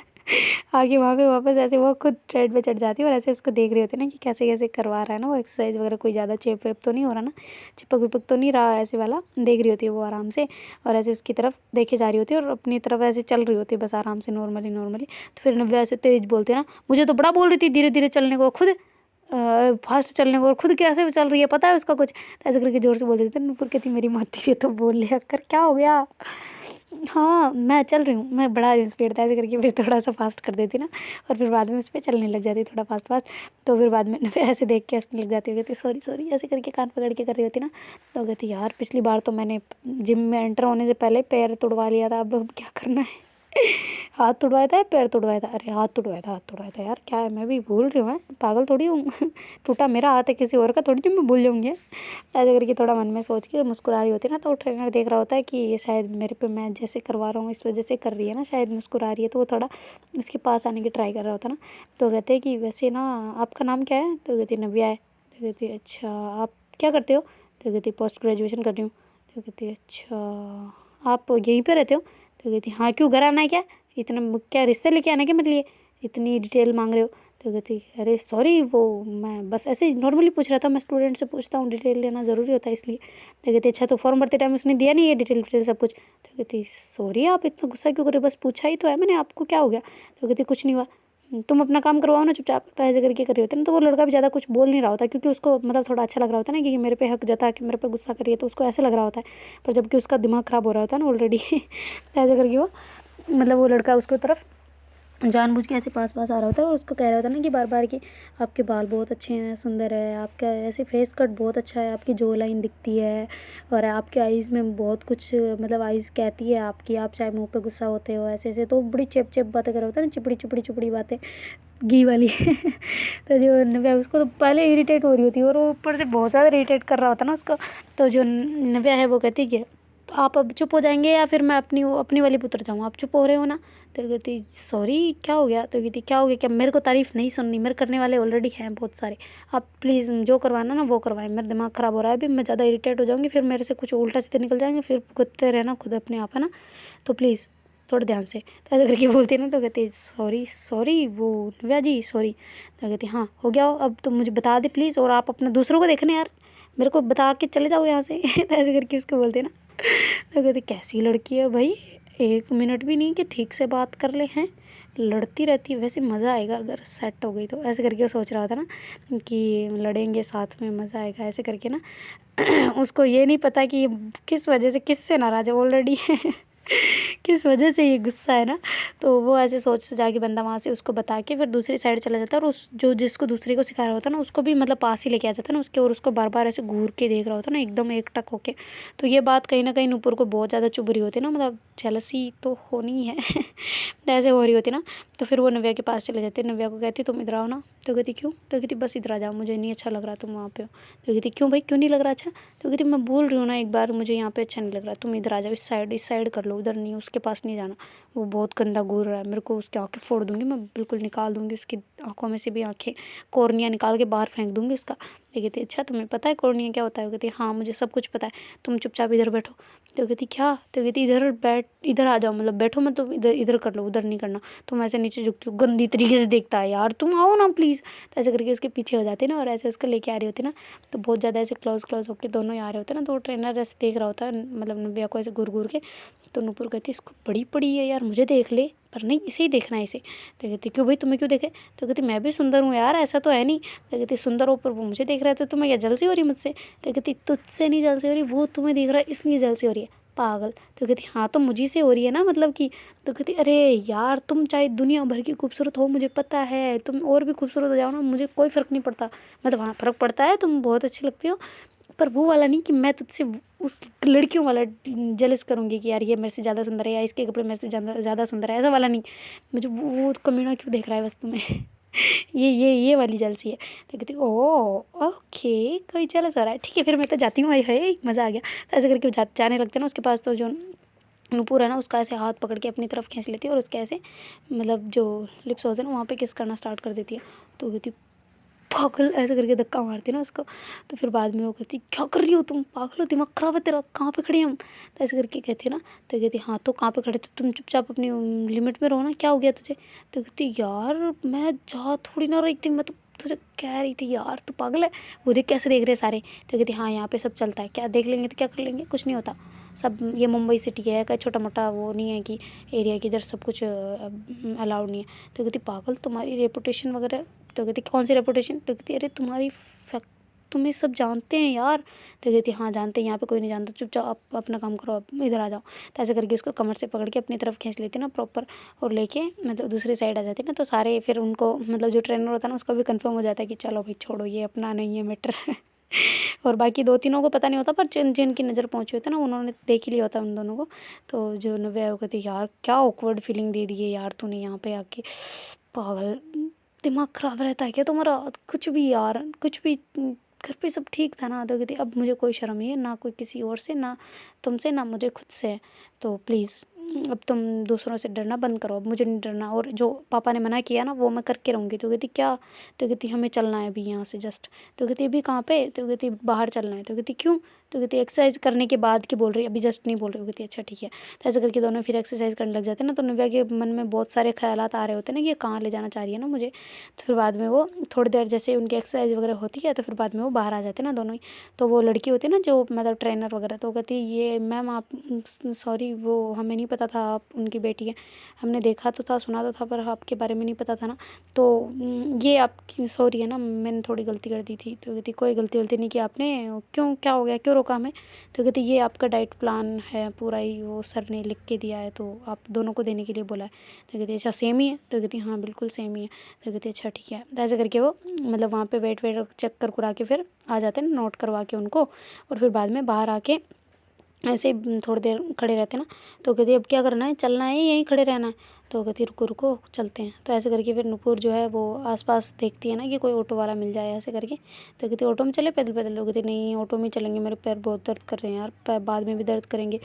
आगे वहाँ पे वापस ऐसे वो खुद ट्रेड पे चढ़ जाती है, और ऐसे उसको देख रहे होते हैं ना कि कैसे कैसे करवा रहा है ना वो एक्सरसाइज वगैरह, कोई ज़्यादा चेप वेप तो नहीं हो रहा ना, चिपक विपक तो नहीं रहा, ऐसे वाला देख रही होती है वो आराम से। और ऐसे उसकी तरफ देखे जा रही होती है और अपनी तरफ ऐसे चल रही होती है बस आराम से, नॉर्मली नॉर्मली। तो फिर नव्या ऐसे तेज बोलते हैं ना, मुझे तो बड़ा बोल रही थी धीरे धीरे चलने को, खुद फास्ट चलने को, और खुद कैसे चल रही है पता है उसका कुछ। तो ऐसे करके ज़ोर से बोल देते नुपुर कहती मेरी माती है तो बोल लिया कर, क्या हो गया? हाँ मैं चल रही हूँ, मैं बढ़ा रही हूँ स्पीड। ऐसे करके फिर थोड़ा सा फास्ट कर देती ना, और फिर बाद में उस पर चलने लग जाती थोड़ा फास्ट फास्ट। तो फिर बाद में फिर ऐसे देख के हंसने लग जाती है, कहती सॉरी सॉरी, ऐसे करके कान पकड़ के कर रही होती ना। तो कहती यार पिछली बार तो मैंने जिम में एंटर होने से पहले पैर तुड़वा लिया था, अब क्या करना है? हाथ तुड़वाया था या पैर तुड़वाया था? अरे हाथ तुड़वाया था, हाथ तुड़वाया था यार, क्या है मैं भी भूल रही हूँ, मैं पागल थोड़ी हूँ। टूटा मेरा हाथ है, किसी और का थोड़ी मैं भूल जाऊँगी। ऐसे करके थोड़ा मन में सोच के मुस्कुरा रही होती है ना, तो ट्रेनर देख रहा होता है कि ये शायद मेरे पे मैं जैसे करवा रहा हूँ इस वजह से कर रही है ना, शायद मुस्कुरा रही है, तो वो थोड़ा उसके पास आने की ट्राई कर रहा होता है ना। तो कहते हैं कि वैसे ना आपका नाम क्या है? तो कहती नव्या है। तो कहती अच्छा आप क्या करते हो? तो कहती पोस्ट ग्रेजुएशन कर रही हूँ। तो कहती अच्छा आप यहीं पे रहते हो? तो कहती हाँ क्यों, घर आना है क्या? इतना क्या रिश्ते लेके आना है क्या मेरे लिए, इतनी डिटेल मांग रहे हो? तो कहती अरे सॉरी, वो मैं बस ऐसे ही नॉर्मली पूछ रहा था, मैं स्टूडेंट से पूछता हूँ, डिटेल लेना ज़रूरी होता है इसलिए। तो कहती अच्छा तो फॉर्म भरते टाइम उसने दिया नहीं ये डिटेल डिटेल सब कुछ? तो कहती सॉरी आप इतना गुस्सा क्यों कर रहे हो, बस पूछा ही तो है मैंने, आपको क्या हो गया? तो कहती कुछ नहीं हुआ, तुम अपना काम करवाओ ना चुपचाप। तो ऐसे करके कर रही होती है ना, तो वो लड़का भी ज़्यादा कुछ बोल नहीं रहा होता, क्योंकि उसको मतलब थोड़ा अच्छा लग रहा होता है ना कि मेरे पे हक जता के मेरे पे गुस्सा करिए, तो उसको ऐसे लग रहा होता है। पर जबकि उसका दिमाग ख़राब हो रहा होता है ना ऑलरेडी। तो ऐसे करके वो मतलब वो लड़का उसको तरफ जानबूझ के ऐसे पास पास आ रहा होता है, और उसको कह रहा होता है ना कि बार बार कि आपके बाल बहुत अच्छे हैं, सुंदर है, आपका ऐसे फेस कट बहुत अच्छा है, आपकी जो लाइन दिखती है, और आपके आईज़ में बहुत कुछ मतलब आईज़ कहती है आपकी, आप चाहे मुंह पे गुस्सा होते हो ऐसे ऐसे, तो बड़ी चेप चेप बातें कर रहा होता है ना, चिपड़ी चुपड़ी चुपड़ी बातें, घी वाली तो जो नव्या उसको तो पहले इरिटेट हो रही होती है और वो ऊपर से बहुत ज़्यादा इरिटेट कर रहा होता ना उसको। तो जो नव्या है वो कहती कि तो आप अब चुप हो जाएंगे या फिर मैं अपनी वाली पे उतर जाऊँ, आप चुप हो रहे हो ना। तो कहती सॉरी क्या हो गया। तो कहती क्या हो गया, क्या मेरे को तारीफ़ नहीं सुननी, मेरे करने वाले ऑलरेडी हैं बहुत सारे, आप प्लीज़ जो करवाना ना वो करवाएं, मेरा दिमाग ख़राब हो रहा है अभी, मैं ज़्यादा इरिटेट हो जाऊँगी, फिर मेरे से कुछ उल्टा सीधे निकल जाएंगे, फिर भुगतते रहना खुद अपने आप, है ना, तो प्लीज़ थोड़ा ध्यान से। तो ऐसे करके बोलती है ना, तो कहती सॉरी सॉरी वो नव्या जी सॉरी। तो कहती हाँ हो गया हो, अब तुम मुझे बता दे प्लीज़, और आप अपने दूसरों को देखने यार, मेरे को बता के चले जाओ यहाँ से तो ऐसे करके उसको बोलते ना। तो कहती कैसी लड़की है भाई, 1 मिनट भी नहीं कि ठीक से बात कर ले, हैं लड़ती रहती है। वैसे मज़ा आएगा अगर सेट हो गई तो, ऐसे करके वो सोच रहा था ना कि लड़ेंगे साथ में, मज़ा आएगा ऐसे करके ना। उसको ये नहीं पता कि ये किस वजह से किससे नाराज़ है ऑलरेडी किस वजह से ये गुस्सा है ना। तो वो ऐसे सोच जाके बंदा वहाँ से उसको बता के फिर दूसरी साइड चला जाता है, और उस जो जिसको दूसरे को सिखा रहा होता है ना उसको भी मतलब पास ही लेके आ जाता है ना उसके, और उसको बार बार ऐसे घूर के देख रहा होता है ना एकदम एकटक होके। तो ये बात कहीं ना कहीं नुपुर को बहुत ज़्यादा चुभ रही होती है ना, मतलब जेलसी तो होनी है तो ऐसे हो रही होती ना। तो फिर वो नव्या के पास चले जाते, नव्या को कहती तुम इधर आओ ना। तो कहती क्यों। तो कहती बस इधर आ जाओ, मुझे नहीं अच्छा लग रहा तुम वहाँ पे हो। तो कहती क्यों भाई, क्यों नहीं लग रहा अच्छा। तो कहती मैं बोल रही हूँ ना एक बार, मुझे यहाँ पे अच्छा नहीं लग रहा, तुम इधर आ जाओ, इस साइड कर लो, उधर नहीं, उसके पास नहीं जाना, वो बहुत गंदा घूर रहा है, मेरे को उसकी आँखें फोड़ दूंगी मैं, बिल्कुल निकाल दूंगी उसकी आँखों में से भी आँखें, कॉर्निया निकाल के बाहर फेंक दूंगी उसका। ये कहती अच्छा तुम्हें पता है कॉर्निया क्या होता है। वो कहती हाँ मुझे सब कुछ पता है, तुम चुपचाप इधर बैठो। तो कहती क्या। तो कहती इधर बैठ, इधर आ जाओ, मतलब बैठो मत, तुम इधर इधर कर लो, उधर नहीं करना। तुम ऐसे नीचे झुकती हो, गंदी तरीके से देखता है यार, तुम आओ ना प्लीज़। तो ऐसे करके उसके पीछे हो जाते ना, और ऐसे उसको लेके आ रही होती ना, तो बहुत ज़्यादा ऐसे क्लोज क्लोज होकर दोनों ही आ रहे होते ना। तो वो ट्रेनर ऐसे देख रहा होता है, मतलब नव्या को ऐसे घूर घूर के। तो नुपुर कहती इसको बड़ी पड़ी है यार, मुझे देख ले, पर नहीं इसे ही देखना है इसे। तो कहती क्यों भाई तुम्हें क्यों देखे। तो कहती मैं भी सुंदर हूँ यार, ऐसा तो है नहीं। तो कहती सुंदर हो पर वो मुझे देख रहा है, तो तुम्हें क्या जलसी हो रही मुझसे। तो कहती तुझसे नहीं जलसी हो रही, वो तुम्हें देख रहा है इसलिए जलसी हो रही है पागल। तो कहती हाँ तो मुझी से हो रही है ना, मतलब कि। तो कहती अरे यार तुम चाहे दुनिया भर की खूबसूरत हो मुझे पता है, तुम और भी खूबसूरत हो जाओ ना, मुझे कोई फ़र्क नहीं पड़ता। मतलब हाँ फ़र्क पड़ता है, तुम बहुत अच्छी लगती हो, पर वो वाला नहीं कि मैं तुझसे उस लड़कियों वाला जेलस करूँगी कि यार ये मेरे से ज़्यादा सुंदर है या इसके कपड़े मेरे से ज़्यादा सुंदर है, ऐसा वाला नहीं। मुझे वो कमीना क्यों देख रहा है बस तुम्हें ये वाली जेलसी है। तो कहती ओह ओके कोई जेलस हो रहा है, ठीक है फिर मैं तो जाती हूँ, है मज़ा आ गया। तो ऐसे करके वो जाने लगते हैं ना उसके पास। तो जो नूपुर है ना उसका ऐसे हाथ पकड़ के अपनी तरफ खींच लेती है, और उसके ऐसे मतलब जो लिप्स होते हैं ना वहाँ पे किस करना स्टार्ट कर देती है। तो कहती पागल, ऐसे करके धक्का मारती है ना उसको। तो फिर बाद में वो कहती क्या कर रही हो तुम, पागल हो, दिमाग ख़राब है तेरा, कहाँ पे खड़े हम। तो ऐसे करके कहती है ना। तो कहती हाँ तो कहाँ पे खड़े थे, तुम चुपचाप अपनी लिमिट में रहो ना, क्या हो गया तुझे। तो कहती यार मैं जा थोड़ी ना रही थी, मैं तो तुझे कह रही थी यार तू पागल है, वो देख कैसे देख रहे हैं सारे। तो कहती हाँ यहाँ पे सब चलता है, क्या देख लेंगे तो क्या कर लेंगे, कुछ नहीं होता सब, ये मुंबई सिटी है, का छोटा मोटा वो नहीं है कि एरिया की इधर सब कुछ अलाउड नहीं है। तो कहती पागल तुम्हारी रेपुटेशन वगैरह। तो कहती कौन सी रेपुटेशन। तो कहती अरे तुम्हारी तुम्हें सब जानते हैं यार। तो कहती हाँ जानते हैं, यहाँ पे कोई नहीं जानता, चुपचाप आप अपना काम करो, आप इधर आ जाओ। तो ऐसे करके उसको कमर से पकड़ के अपनी तरफ खींच लेती ना प्रॉपर, और लेके मतलब दूसरी साइड आ जाती ना। तो सारे फिर उनको मतलब जो ट्रेनर होता है ना उसको भी कंफर्म हो जाता है कि चलो भाई छोड़ो ये अपना नहीं है मैटर और बाकी 2-3 को पता नहीं होता, पर जिनकी नज़र पहुँची होती है ना उन्होंने देख ही लिया होता है उन दोनों को। तो जो नव्या वो कहती यार क्या ऑकवर्ड फीलिंग दे दी है यार तूने यहाँ पे आके, पागल, दिमाग ख़राब रहता है क्या तुम्हारा, कुछ भी यार कुछ भी, घर पे सब ठीक था ना। तो कहती अब मुझे कोई शर्म नहीं है, ना कोई किसी और से, ना तुमसे, ना मुझे खुद से। तो प्लीज़ अब तुम दूसरों से डरना बंद करो, अब मुझे नहीं डरना, और जो पापा ने मना किया ना वो मैं करके रहूँगी। तो कहती क्या। तो कहती हमें चलना है अभी यहाँ से जस्ट। तो कहती अभी कहाँ पे। तो कहती बाहर चलना है। तो कहती क्यों। तो कहती एक्सरसाइज करने के बाद की बोल रही है, अभी जस्ट नहीं बोल रही। हो कहती अच्छा ठीक है। तो ऐसे करके दोनों फिर एक्सरसाइज करने लग जाते हैं ना। तो नव्या के मन में बहुत सारे ख्यालात आ रहे होते हैं ना कि ये कहाँ ले जाना चाह रही है ना मुझे। तो फिर बाद में वो थोड़ी देर जैसे उनकी एक्सरसाइज वगैरह होती है, तो फिर बाद में वो बाहर आ जाते हैं ना दोनों ही। तो वो लड़की होती है ना जो मतलब ट्रेनर वगैरह, तो कहती ये मैम आप सॉरी वो हमें नहीं पता था आप उनकी बेटी है, हमने देखा तो था सुना तो था पर आपके बारे में नहीं पता था ना। तो ये आपकी सॉरी है ना, मैंने थोड़ी गलती कर दी थी। तो कहती कोई गलती नहीं की आपने, क्यों क्या हो गया, क्यों रोका हमें। तो कहती ये आपका डाइट प्लान है पूरा ही, वो सर ने लिख के दिया है तो आप दोनों को देने के लिए बोला है। तो कहती अच्छा सेम ही है। तो कहती हाँ बिल्कुल सेम ही है। तो कहती अच्छा ठीक है। तो ऐसे करके वो मतलब वहाँ पे वेट चेक करा के फिर आ जाते हैं नोट करवा के उनको, और फिर बाद में बाहर आके ऐसे ही थोड़ी देर खड़े रहते ना। तो कहती अब क्या करना है, चलना है यहीं खड़े रहना है। तो कहती रुको रुको चलते हैं। तो ऐसे करके फिर नुपुर जो है वो आसपास देखती है ना कि कोई ऑटो वाला मिल जाए ऐसे करके। तो कहती ऑटो में चले पैदल पैदल? तो कहती नहीं ऑटो में चलेंगे, मेरे पैर बहुत दर्द कर रहे हैं यार, पैर बाद में भी दर्द करेंगे,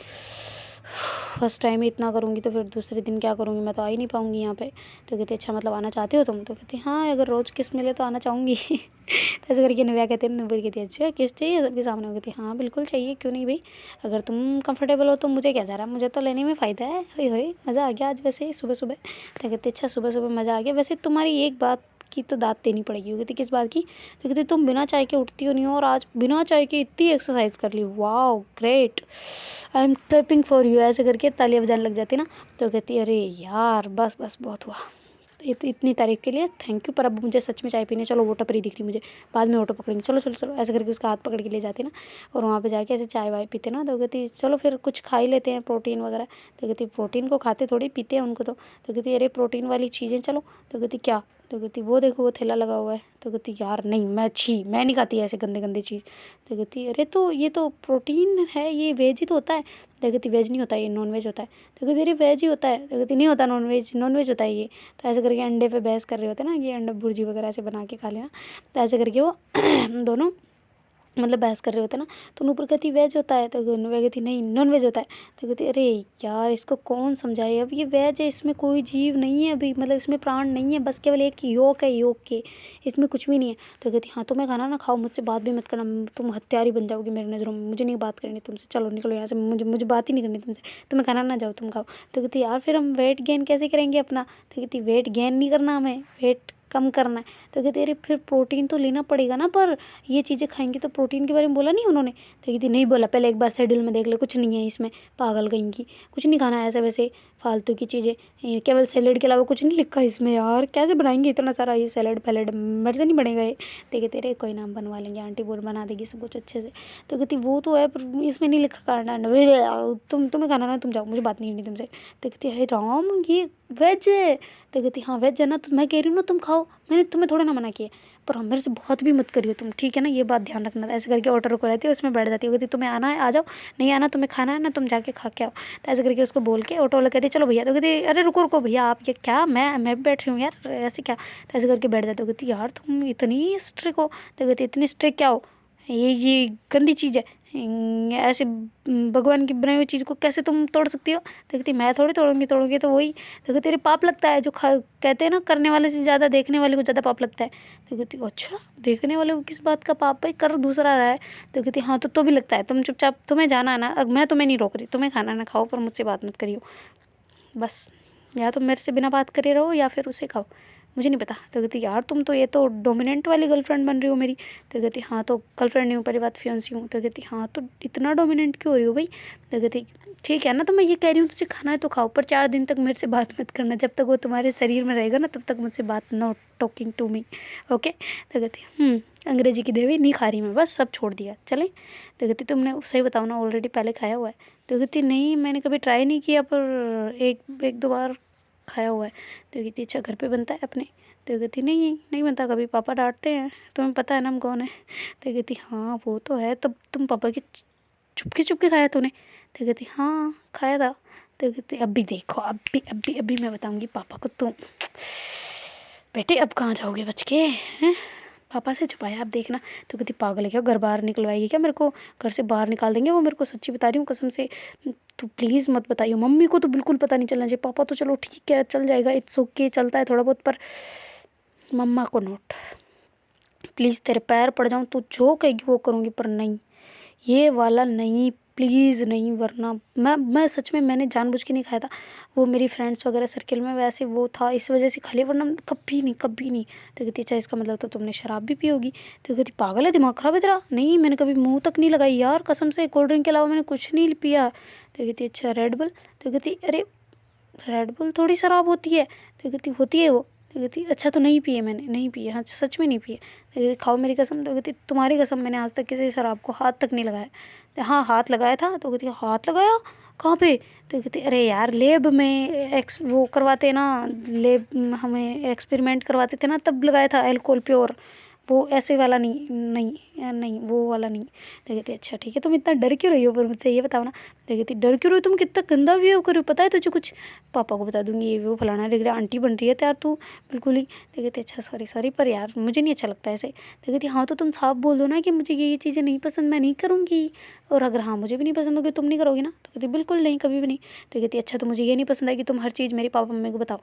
फर्स्ट टाइम ही इतना करूँगी तो फिर दूसरे दिन क्या करूँगी, मैं तो आ ही नहीं पाऊँगी यहाँ पे। तो कहती अच्छा मतलब आना चाहते हो तुम? तो कहती हाँ अगर रोज़ किस्त मिले तो आना चाहूँगी। तो ऐसे करके नव्या कहते हैं, नुपुर कहती अच्छा किस्त चाहिए सबके सामने? वो कहती हाँ बिल्कुल चाहिए, क्यों नहीं भाई, अगर तुम कंफर्टेबल हो तो मुझे क्या जा रहा है, मुझे तो लेने में फ़ायदा है। होई मज़ा आ गया आज वैसे सुबह सुबह। तो कहते अच्छा सुबह सुबह मज़ा आ गया, वैसे तुम्हारी एक बात की तो दाद देनी पड़ेगी। वो कहती किस बात की? तो कहती तुम बिना चाय के उठती हो नहीं हो, और आज बिना चाय के इतनी एक्सरसाइज कर ली, wow great, I am clapping for you. ऐसे करके तालियां बजाने लग जाती ना। तो कहती अरे यार बस बस बहुत हुआ, इतनी तारीफ़ के लिए थैंक यू, पर अब मुझे सच में चाय पीने चलो, वो टपरी दिख रही मुझे, बाद में ऑटो पकड़ेंगे, चलो चलो चलो। ऐसे करके उसका हाथ पकड़ के ले जाते ना, और वहाँ पे जाके ऐसे चाय वाय पीते ना। तो कहती चलो फिर कुछ खा ही लेते हैं प्रोटीन वगैरह। तो कहती प्रोटीन को खाते थोड़ी पीते हैं उनको। तो कहती अरे प्रोटीन वाली चीज़ें चलो। तो कहती क्या? तो कहती वो देखो वो ठेला लगा हुआ है। तो कहती यार नहीं मैं नहीं खाती ऐसे गंदे गंदे चीज़। तो कहती अरे तो ये तो प्रोटीन है, ये वेज ही तो होता है। तो कहती वेज नहीं होता, ये नॉन वेज होता है। तो कहती अरे वेज ही होता है। तो कहती नहीं होता, नॉन वेज होता है ये। तो ऐसे करके अंडे पे बहस कर रहे होते हैं ना, ये अंडा भुर्जी वगैरह ऐसे बना के खा लेना। तो ऐसे करके वो दोनों मतलब बहस कर रहे होते ना। तो नूपुर कहती वेज होता है। तो नव्या कहती नहीं नॉन वेज होता है। तो कहती अरे यार इसको कौन समझाए, अब ये वेज है, इसमें कोई जीव नहीं है अभी, मतलब इसमें प्राण नहीं है, बस केवल एक योग है, योग के, इसमें कुछ भी नहीं है। तो कहती हाँ तुम्हें खाना ना खाओ, मुझसे बात भी मत करना, तुम हत्यारी बन जाओगी मेरी नज़रों में, मुझे नहीं बात करनी तुमसे, चलो निकलो यहाँ से, मुझे बात ही नहीं करनी तुमसे, तुम्हें खाना ना जाओ तुम खाओ। तो कहती यार फिर हम वेट गेन कैसे करेंगे अपना? तो कहती वेट गेन नहीं करना हमें, वेट कम करना है। तो कहती अरे फिर प्रोटीन तो लेना पड़ेगा ना, पर ये चीज़ें खाएंगे तो प्रोटीन के बारे में बोला नहीं उन्होंने? तो कहती नहीं बोला, पहले एक बार शेड्यूल में देख ले, कुछ नहीं है इसमें, पागल कहीं की, कुछ नहीं खाना है ऐसे वैसे फालतू की चीज़ें, ये केवल सैलेड के अलावा कुछ नहीं लिखा इसमें, यार कैसे बनाएंगे इतना सारा ये सैलेड फैलेड, मेरे से नहीं बनेगा ये। तो कहते अरे कोई नाम बनवा लेंगे, आंटी बोल बना देगी सब कुछ अच्छे से। तो कहती वो तो है पर इसमें नहीं लिखा करना, तुम्हें खाना ना, तुम जाओ, मुझे बात नहीं करनी तुमसे। तो कहती है राम ये वेज है। तो कहती हाँ वेज है ना, तो मैं कह रही हूँ ना तुम खाओ, मैंने तुम्हें थोड़ा ना मना किया, पर हम मेरे से बहुत भी मत करियो तुम, ठीक है ना, ये बात ध्यान रखना। ऐसे करके ऑटो रुको रहती है, उसमें बैठ जाती है, कहती तुम्हें आना है आ जाओ, नहीं आना तुम्हें खाना है ना तुम जाके खा के आओ। तो ऐसे करके उसको बोल के ऑटो वाला कहती चलो भैया। तो कहती अरे रुको रुको भैया, आप ये क्या, मैं भी बैठ रही हूँ यार ऐसे क्या? तो ऐसे करके बैठ जाते हो। कहती यार तुम इतनी स्ट्रिक हो? तो कहती इतनी स्ट्रिक क्या हो, ये गंदी चीज़ है, ऐसे भगवान की बनाई हुई चीज़ को कैसे तुम तोड़ सकती हो? तो कहती मैं थोड़ी तोड़ूंगी तो वही। तो कहती तेरे पाप लगता है, जो कहते हैं ना करने वाले से ज़्यादा देखने वाले को ज़्यादा पाप लगता है। तो कहती अच्छा देखने वाले को किस बात का पाप, भाई कर दूसरा रहा है। तो कहती हाँ तो भी लगता है, तुम चुपचाप, तुम्हें जाना है ना, अब मैं तुम्हें नहीं रोक रही, तुम्हें खाना ना खाओ पर मुझसे बात मत करियो बस, या तो मेरे से बिना बात करे रहो या फिर उसे खाओ, मुझे नहीं पता। तो कहती यार तुम तो ये तो डोमिनेंट वाली गर्लफ्रेंड बन रही हो मेरी। तो कहती हाँ तो गर्लफ्रेंड नहीं हूँ, पहली बात फियांसी हूँ। तो कहती हाँ तो इतना डोमिनेंट क्यों हो रही हो भाई? तो कहती ठीक है ना, तो मैं ये कह रही हूँ तुझे खाना है तो खाओ, पर 4 दिन तक मेरे से बात मत करना, जब तक वो तुम्हारे शरीर में रहेगा ना तब तक मुझसे बात, no talking to me, okay. तो कहती अंग्रेजी की देवी नहीं खा रही मैं, बस सब छोड़ दिया चले। तो कहती तुमने सही बताओ ना ऑलरेडी पहले खाया हुआ है? तो कहती नहीं मैंने कभी ट्राई नहीं किया, पर एक दो बार खाया हुआ है। तो कहती अच्छा घर पे बनता है अपने? तो कहती नहीं बनता, कभी पापा डांटते हैं, तुम्हें पता है ना हम कौन है। तो कहती हाँ वो तो है, तब तुम पापा की चुपके खाया तूने? तो कहती हाँ खाया था। तो कहती अभी देखो, अभी मैं बताऊंगी पापा को, तुम बेटे अब कहाँ जाओगे बच के हैं, पापा से छुपाया आप देखना। तो कहती पागल है क्या, घर बाहर निकलवाएगी क्या मेरे को, घर से बाहर निकाल देंगे वो मेरे को, सच्ची बता रही हूँ कसम से, तो प्लीज़ मत बताइए, मम्मी को तो बिल्कुल पता नहीं चलना चाहिए, पापा तो चलो ठीक है चल जाएगा, इट्स ओके चलता है थोड़ा बहुत, पर मम्मा को नोट, प्लीज़ तेरे पैर पड़ जाऊँ तो जो कहेगी वो करूँगी, पर नहीं ये वाला नहीं, प्लीज़ नहीं, वरना मैं सच में मैंने जानबूझ के नहीं खाया था, वो मेरी फ्रेंड्स वगैरह सर्किल में वैसे वो था इस वजह से खा लिया, वरना कभी नहीं। तो कहती अच्छा इसका मतलब तो तुमने शराब भी पी होगी? तो कहती पागल है, दिमाग ख़राब है तेरा, नहीं मैंने कभी मुँह तक नहीं लगाई यार कसम से, कोल्ड ड्रिंक के अलावा मैंने कुछ नहीं पिया। तो कहती अच्छा रेड बुल? तो कहती अरे रेड बुल थोड़ी शराब होती है। तो कहती होती है वो। तो कहती अच्छा तो नहीं पिए, मैंने नहीं पिए, हाँ सच में नहीं पिए। तो कहती खाओ मेरी कसम। तो कहती तुम्हारी कसम, मैंने आज तक किसी शराब को हाथ तक नहीं लगाया। तो हाँ हाथ लगाया था। तो कहती हाथ लगाया कहाँ पे? तो कहती अरे यार लेब में वो करवाते ना, लेब हमें एक्सपेरिमेंट करवाते थे ना, तब लगाया था अल्कोहल प्योर, वो ऐसे वाला नहीं, नहीं नहीं वो वाला नहीं। तो कहती अच्छा ठीक है, तुम इतना डर क्यों रही हो पर मुझसे ये बताओ ना। तो कहती डर क्यों रही हो, तुम कितना गंदा व्यू कर रही हो, पता है तुझे कुछ, पापा को बता दूंगी ये वो फलाना रिगड़ा, आंटी बन रही है यार तू बिल्कुल ही। तो कहती अच्छा सॉरी सॉरी पर यार मुझे नहीं अच्छा लगता ऐसे। तो कहती हाँ तो तुम साफ बोल दो ना कि मुझे ये चीज़ें नहीं पसंद, मैं नहीं करूँगी, और अगर हाँ मुझे भी नहीं पसंद होगी तुम नहीं करोगी ना। तो कहती बिल्कुल नहीं, कभी भी नहीं। तो कहती अच्छा तो मुझे ये नहीं पसंद है कि तुम हर चीज़ मेरे पापा मम्मी को बताओ।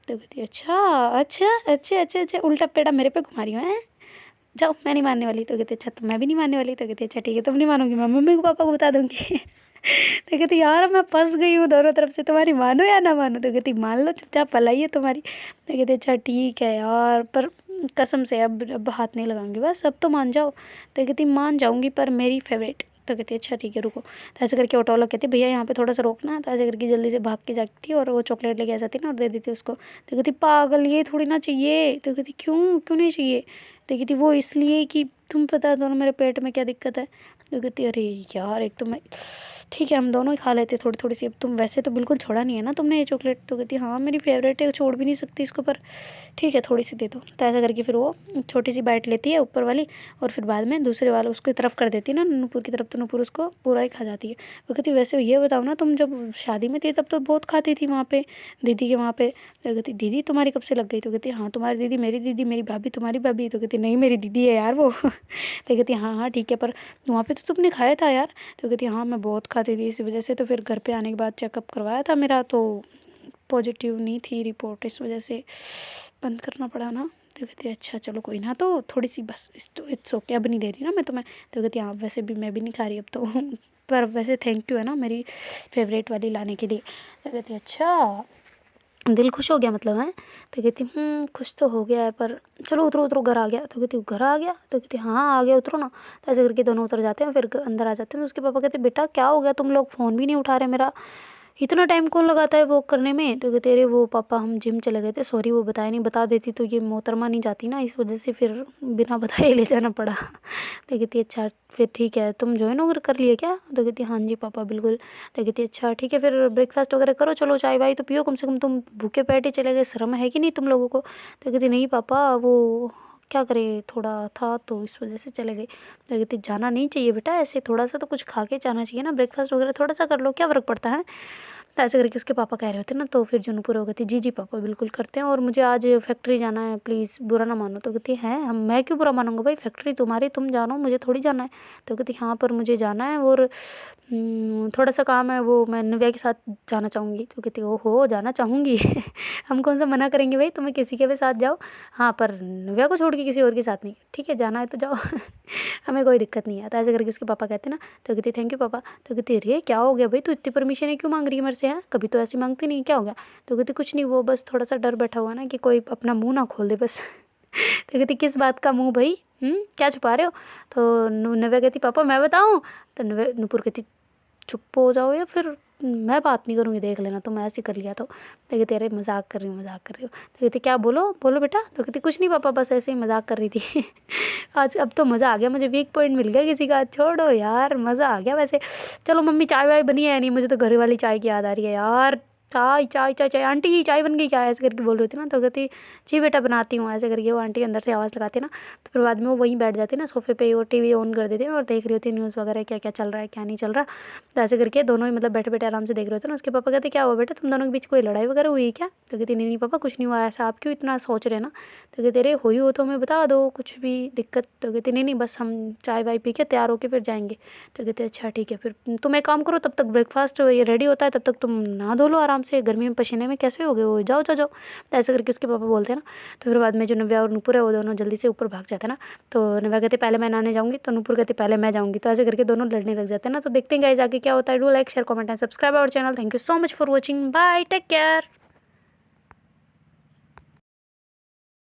तो कहती अच्छा अच्छा अच्छा अच्छा अच्छा, उल्टा पेड़ा मेरे पे घुमा रही हूँ हैं, जाओ मैं नहीं मानने वाली। तो कहती अच्छा तो मैं भी नहीं मानने वाली। तो कहती अच्छा ठीक है तुम नहीं मानोगी, मैं मम्मी को पापा को बता दूँगी। तो कहती यार मैं फंस गई हूँ दोनों तरफ से, तुम्हारी मानो या ना मानो। तो कहती मान लो चुपचाप भलाई है तुम्हारी। तो कहती अच्छा ठीक है यार पर कसम से अब हाथ नहीं लगाऊंगी, बस अब तो मान जाओ। तो कहती मान जाऊंगी पर मेरी फेवरेट। तो कहती अच्छा ठीक है रुको। तो ऐसे करके ऑटो वाला कहती भैया यहाँ पे थोड़ा सा रोकना। तो ऐसे करके जल्दी से भाग के जाती और वो चॉकलेट लेके आ जाती ना और दे देती उसको। तो कहती पागल ये थोड़ी ना चाहिए। तो कहती क्यों क्यों नहीं चाहिए। तो कहती वो इसलिए कि तुम पता है दोनों मेरे पेट में क्या दिक्कत है। तो कहती अरे यार एक तो मैं, ठीक है हम दोनों ही खा लेते थोड़ी थोड़ी सी, अब तुम वैसे तो बिल्कुल छोड़ा नहीं है ना तुमने ये चॉकलेट। तो कहती हाँ मेरी फेवरेट है, छोड़ भी नहीं सकती इसको, पर ठीक है थोड़ी सी दे दो। तो ऐसा करके फिर वो छोटी सी बाइट लेती है ऊपर वाली और फिर बाद में दूसरे वाले उसकी तरफ कर देती है ना नूपुर की तरफ, तो नूपुर उसको पूरा ही खा जाती है। वो कहती वैसे ये बताओ ना तुम जब शादी में थी तब तो बहुत खाती थी वहाँ पे दीदी के वहाँ पे। तो कहती दीदी तुम्हारी कब से लग गई। तो कहती हाँ तुम्हारी दीदी मेरी दीदी, मेरी भाभी तुम्हारी भाभी। तो कहती नहीं मेरी दीदी है यार वो। तो कहती हाँ हाँ ठीक है पर वहाँ पे तो तुमने खाया था यार। तो कहती हाँ मैं बहुत खाती थी इसी वजह से, तो फिर घर पे आने के बाद चेकअप करवाया था मेरा तो पॉजिटिव नहीं थी रिपोर्ट, इस वजह से बंद करना पड़ा ना। तो कहती अच्छा चलो कोई ना, तो थोड़ी सी बस इट्स ओके, अब नहीं दे रही ना मैं तुम्हें। तो कहती हाँ वैसे भी मैं भी नहीं खा रही अब तो। पर वैसे थैंक यू है ना मेरी फेवरेट वाली लाने के लिए। तो कहती अच्छा दिल खुश हो गया मतलब है। तो कहती खुश तो हो गया है पर चलो उतरो उतरो घर आ गया। तो कहती घर आ गया। तो कहती हाँ आ गया उतरो ना। तो ऐसे करके दोनों उतर जाते हैं, फिर अंदर आ जाते हैं। तो उसके पापा कहते बेटा क्या हो गया, तुम लोग फ़ोन भी नहीं उठा रहे मेरा, इतना टाइम कौन लगाता है वॉक करने में। तो कहते अरे वो पापा हम जिम चले गए थे, सॉरी वो बताया नहीं, बता देती तो ये मोहतरमा नहीं जाती ना, इस वजह से फिर बिना बताए ले जाना पड़ा। तो कहती अच्छा फिर ठीक है तुम ज्वाइन वगैरह कर लिए क्या। तो कहती हाँ जी पापा बिल्कुल। तो कहती अच्छा ठीक है फिर ब्रेकफास्ट वगैरह करो, चलो चाय वाय तो पियो कम से कम, तुम भूखे पेट ही चले गए, शर्म है कि नहीं तुम लोगों को। तो कहती नहीं पापा वो क्या करें थोड़ा था तो इस वजह से चले गए। तो कहती जाना नहीं चाहिए बेटा, ऐसे थोड़ा सा तो कुछ खा के जाना चाहिए ना, ब्रेकफास्ट वगैरह थोड़ा सा कर लो, क्या फ़र्क पड़ता है। तो ऐसे करके उसके पापा कह रहे होते ना, तो फिर जुनूपुर हो गई थी जी जी पापा बिल्कुल करते हैं, और मुझे आज फैक्ट्री जाना है प्लीज़ बुरा ना मानो। तो कहती है हम मैं क्यों बुरा मानूंगा भाई, फैक्ट्री तुम्हारी तुम जानो मुझे थोड़ी जाना है। तो कहती हाँ पर मुझे जाना है और थोड़ा सा काम है वो मैं निव्या के साथ जाना चाहूँगी। तो कहती ओहो जाना चाहूँगी। हम कौन सा मना करेंगे भाई, तुम्हें किसी के भी साथ जाओ, हाँ पर निव्या को छोड़ के किसी और के साथ नहीं, ठीक है जाना है तो जाओ। हमें कोई दिक्कत नहीं है। तो ऐसे करके उसके पापा कहते ना। तो कहती थैंक यू पापा। तो कहती अरे क्या हो गया भाई, तू इतनी परमिशन है क्यों मांग रही है मेरे से, हैं कभी तो ऐसी मांगती नहीं, क्या हो गया। तो कहती कुछ नहीं वो बस थोड़ा सा डर बैठा हुआ ना कि कोई अपना मुँह ना खोल दे बस। तो कहती किस बात का मुँह भाई, क्या छुपा रहे हो। तो नव्या कहती पापा मैं बताऊँ। तो नव्या नूपुर कहती चुप हो जाओ या फिर मैं बात नहीं करूँगी, देख लेना तुम ऐसे कर लिया तो कहती अरे मजाक कर रही हूँ मजाक कर रही हूँ। तो कहती क्या बोलो बोलो बेटा। तो कहती कुछ नहीं पापा बस ऐसे ही मजाक कर रही थी। आज अब तो मज़ा आ गया, मुझे वीक पॉइंट मिल गया किसी का, छोड़ो यार मज़ा आ गया वैसे। चलो मम्मी चाय वाय बनी है नहीं, मुझे तो घर वाली चाय की याद आ रही है यार, चाय चाय चाय चाय आंटी की चाय बन गई क्या, ऐसे करके बोल रही थी ना। तो कहती जी बेटा बनाती हूँ, ऐसे करके वो आंटी अंदर से आवाज़ लगाती ना। तो फिर बाद में वो वहीं बैठ जाती ना सोफे पे और टीवी ऑन कर देती है और देख रही होती है न्यूज़ वगैरह क्या क्या चल रहा है क्या नहीं चल रहा। तो ऐसे करके दोनों ही मतलब बैठे बैठे आराम से देख रहे होते ना। उसके पापा कहते क्या हुआ बेटा तुम दोनों के बीच कोई लड़ाई वगैरह हुई क्या। तो कहती नहीं नहीं पापा कुछ नहीं हुआ, ऐसा आप क्यों इतना सोच रहे ना। तो कहते अरे हुई हो तो हमें बता दो कुछ भी दिक्कत। तो कहती नहीं नहीं बस हम चाय वाय पी के तैयार होके फिर जाएंगे। तो कहते अच्छा ठीक है फिर तुम एक काम करो, तब तक ब्रेकफास्ट ये रेडी होता है तब तक तुम नहा धो लो आराम से, गर्मी में पसीने में कैसे हो गए हो, जाओ जाओ जाओ। तो ऐसे करके उसके पापा बोलते हैं ना। तो फिर बाद में जो नव्या और नूपुर है वो दोनों जल्दी से ऊपर भाग जाते हैं ना। तो नव्या कहते पहले मैं नहाने जाऊँगी, तो नूपुर कहते पहले मैं जाऊँगी। तो ऐसे करके दोनों लड़ने लग जाते हैं ना। तो देखते हैं गाइस आगे क्या होता है। Do like share comment and subscribe our channel. Thank you so much for watching, bye take care.